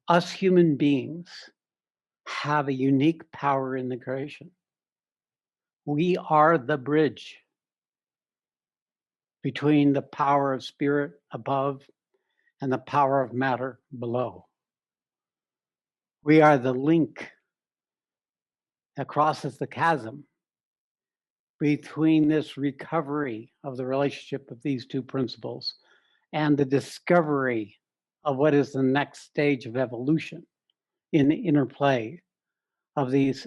Us human beings have a unique power in the creation. We are the bridge between the power of spirit above and the power of matter below. We are the link that crosses the chasm between this recovery of the relationship of these two principles and the discovery of what is the next stage of evolution in the interplay of these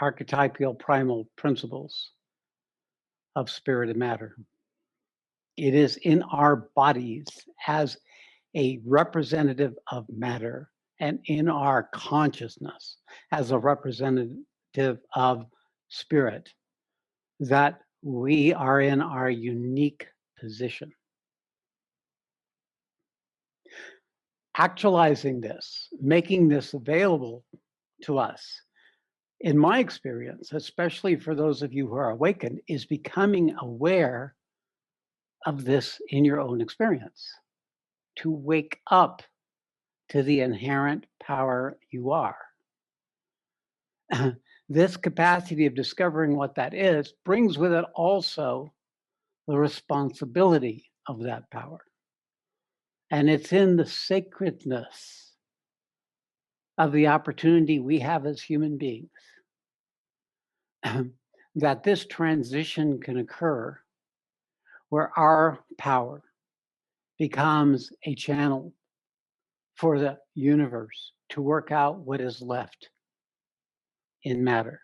archetypal primal principles of spirit and matter. It is in our bodies as a representative of matter and in our consciousness as a representative of spirit that we are in our unique position. Actualizing this, making this available to us, in my experience, especially for those of you who are awakened, is becoming aware of this in your own experience, to wake up to the inherent power you are. This capacity of discovering what that is brings with it also the responsibility of that power. And it's in the sacredness of the opportunity we have as human beings that this transition can occur where our power becomes a channel for the universe to work out what is left in matter,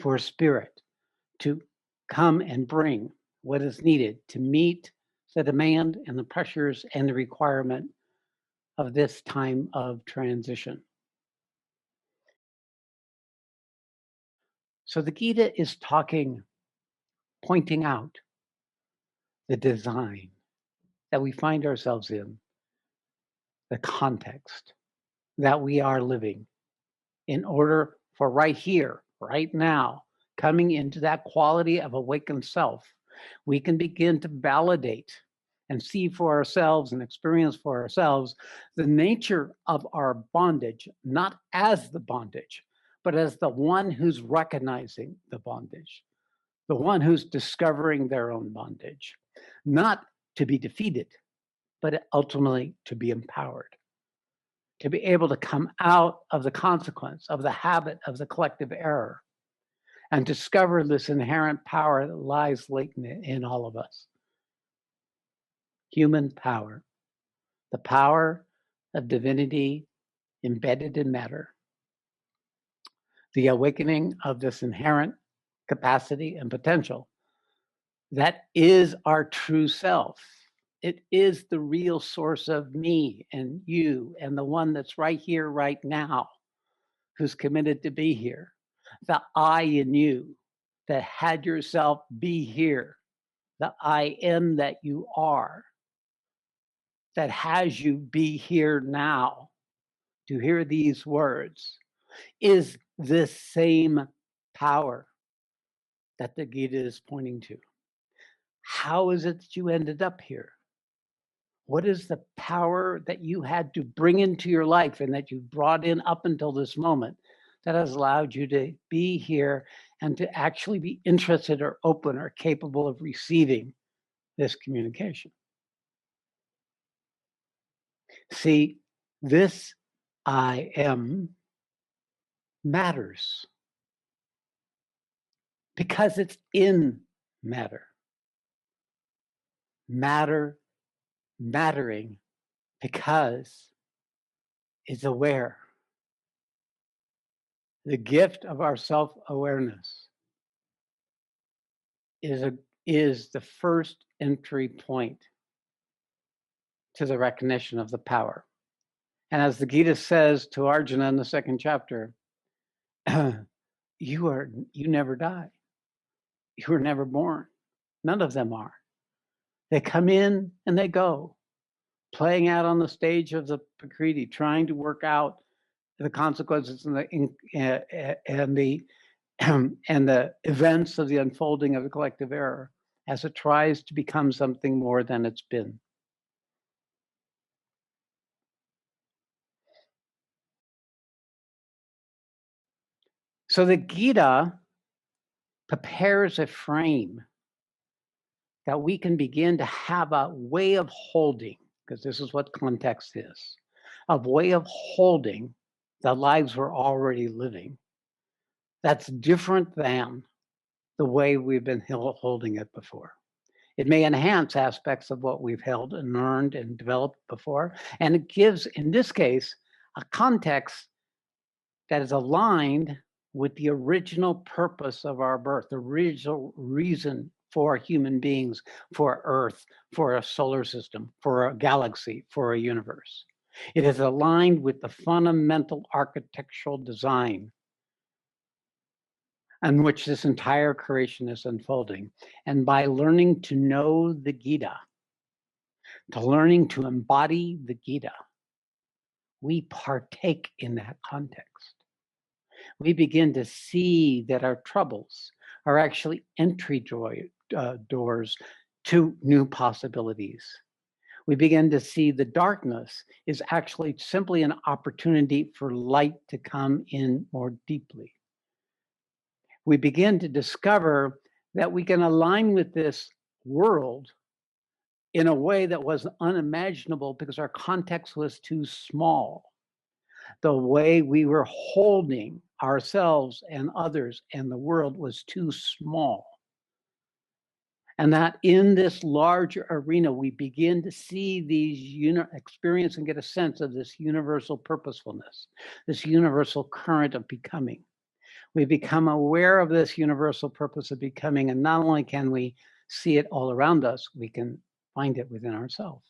for spirit to come and bring what is needed to meet the demand and the pressures and the requirement of this time of transition. So the Gita is pointing out the design that we find ourselves in, the context that we are living in order for right here, right now, coming into that quality of awakened self, we can begin to validate and see for ourselves and experience for ourselves the nature of our bondage, not as the bondage, but as the one who's recognizing the bondage, the one who's discovering their own bondage, not to be defeated, but ultimately to be empowered, to be able to come out of the consequence of the habit of the collective error and discover this inherent power that lies latent in all of us. Human power, the power of divinity embedded in matter, the awakening of this inherent capacity and potential that is our true self. It is the real source of me and you and the one that's right here, right now, who's committed to be here. The I in you that had yourself be here, the I am that you are, that has you be here now to hear these words, is this same power that the Gita is pointing to. How is it that you ended up here? What is the power that you had to bring into your life and that you brought in up until this moment that has allowed you to be here and to actually be interested or open or capable of receiving this communication? See, this I am matters because it's in matter. Matter mattering because it's aware. The gift of our self-awareness is the first entry point to the recognition of the power. And as the Gita says to Arjuna in the second chapter, you never die. You were never born. None of them are. They come in and they go, playing out on the stage of the Prakriti, trying to work out the consequences and the and the events of the unfolding of the collective error as it tries to become something more than it's been. So the Gita prepares a frame that we can begin to have a way of holding, because this is what context is, a way of holding the lives we're already living that's different than the way we've been holding it before. It may enhance aspects of what we've held and learned and developed before, and it gives, in this case, a context that is aligned with the original purpose of our birth, the original reason for human beings, for Earth, for a solar system, for a galaxy, for a universe. It is aligned with the fundamental architectural design on which this entire creation is unfolding. And by learning to know the Gita, to learning to embody the Gita, we partake in that context. We begin to see that our troubles are actually entry doors to new possibilities. We begin to see the darkness is actually simply an opportunity for light to come in more deeply. We begin to discover that we can align with this world in a way that was unimaginable because our context was too small. The way we were holding ourselves and others and the world was too small. And that in this larger arena, we begin to see these experience and get a sense of this universal purposefulness, this universal current of becoming. We become aware of this universal purpose of becoming, and not only can we see it all around us, we can find it within ourselves.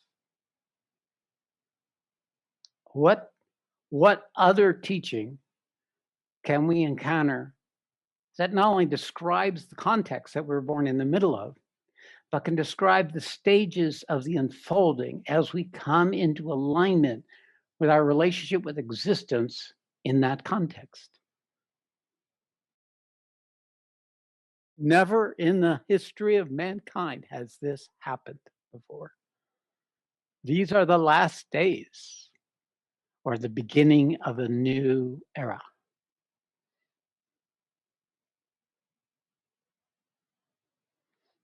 What other teaching can we encounter that not only describes the context that we're born in the middle of, but can describe the stages of the unfolding as we come into alignment with our relationship with existence in that context? Never in the history of mankind has this happened before. These are the last days or the beginning of a new era.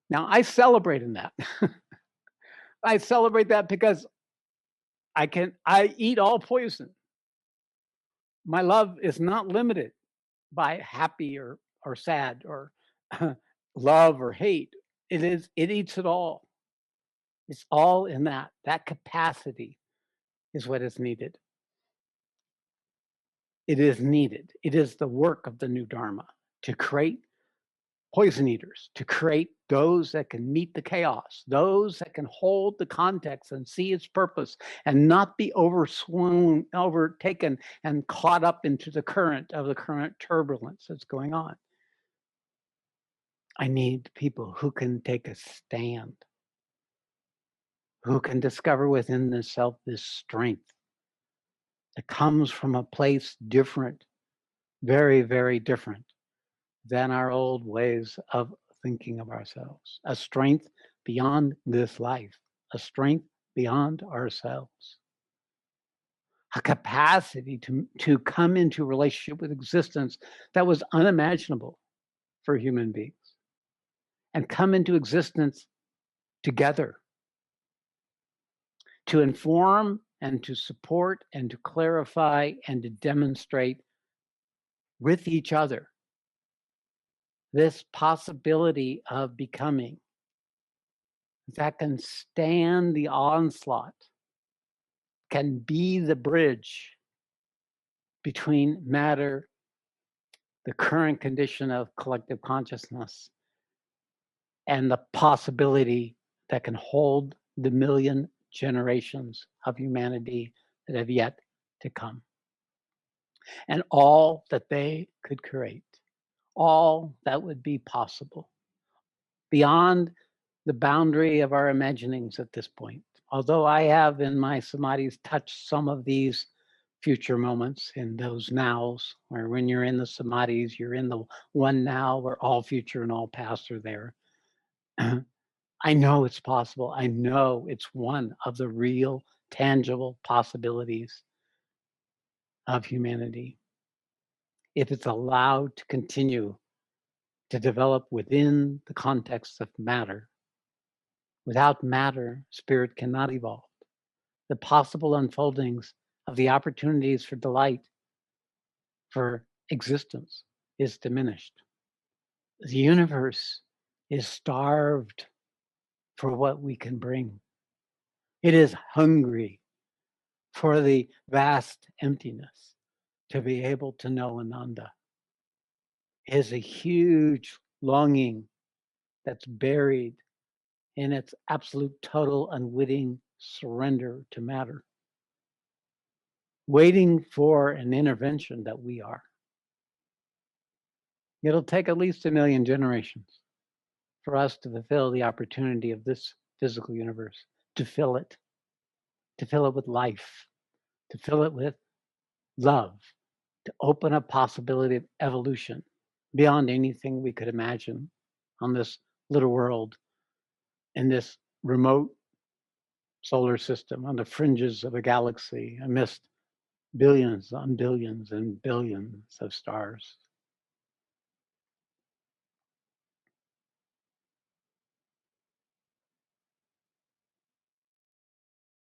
Now, I celebrate in that. I celebrate that because I eat all poison. My love is not limited by happy or sad or love or hate. It eats it all. It's all in that. That capacity is what is needed. It is needed. It is the work of the new Dharma to create poison eaters, to create those that can meet the chaos, those that can hold the context and see its purpose and not be overtaken and caught up into the current turbulence that's going on. I need people who can take a stand, who can discover within themselves this strength that comes from a place different, very, very different than our old ways of thinking of ourselves. A strength beyond this life, a strength beyond ourselves. A capacity to come into relationship with existence that was unimaginable for human beings and come into existence together to inform and to support and to clarify and to demonstrate with each other this possibility of becoming that can stand the onslaught, can be the bridge between matter, the current condition of collective consciousness, and the possibility that can hold the million generations of humanity that have yet to come. And all that they could create, all that would be possible beyond the boundary of our imaginings at this point. Although I have in my samadhis touched some of these future moments in those nows, where when you're in the samadhis, you're in the one now where all future and all past are there. I know it's possible. I know it's one of the real, tangible possibilities of humanity. if it's allowed to continue to develop within the context of matter. Without matter, spirit cannot evolve. The possible unfoldings of the opportunities for delight, for existence, is diminished. The universe is starved for what we can bring. It is hungry for the vast emptiness to be able to know ānanda. It is a huge longing that's buried in its absolute total unwitting surrender to matter, waiting for an intervention that we are. It'll take at least 1 million generations for us to fulfill the opportunity of this physical universe, to fill it with life, to fill it with love, to open up possibility of evolution beyond anything we could imagine on this little world, in this remote solar system, on the fringes of a galaxy, amidst billions on billions and billions of stars.